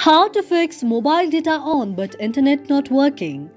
How to fix mobile data on but internet not working.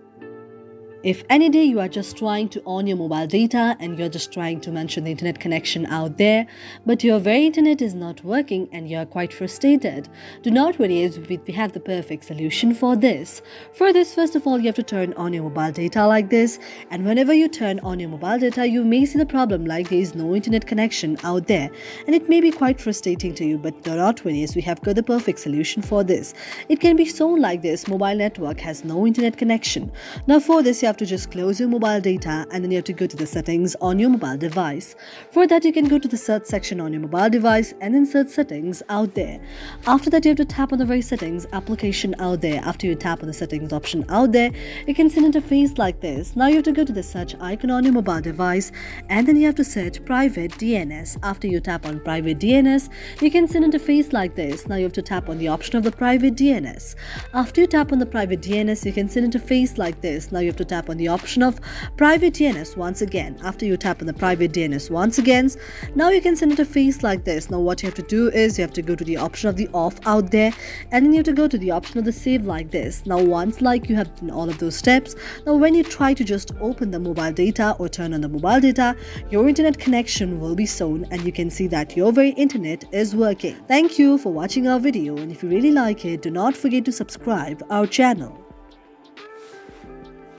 If any day you are just trying to on your mobile data and you're just trying to mention the internet connection out there, but your very internet is not working and you're quite frustrated, do not worry, as we have the perfect solution for this. For this, first of all, you have to turn on your mobile data like this, and whenever you turn on your mobile data, you may see the problem like there is no internet connection out there, and it may be quite frustrating to you, but do not worry, as we have got the perfect solution for this. It can be shown like this: mobile network has no internet connection. Now for this, you have to just close your mobile data and then you have to go to the settings on your mobile device. For that, you can go to the search section on your mobile device and then search settings out there. After that, you have to tap on the very settings application out there. After you tap on the settings option out there, you can see an interface like this. Now you have to go to the search icon on your mobile device and then you have to search private DNS. After you tap on private DNS, you can see an interface like this. Now you have to tap on the option of the private DNS. After you tap on the private DNS, you can see an interface like this. Now you have to tap on the option of private DNS once again. After you tap on the private DNS once again, now you can see an interface like this. Now what you have to do is you have to go to the option of the off out there and then you have to go to the option of the save like this. Now once you have done all of those steps, now when you try to just open the mobile data or turn on the mobile data, your internet connection will be shown and you can see that your very internet is working. Thank you for watching our video, and if you really like it, do not forget to subscribe our channel.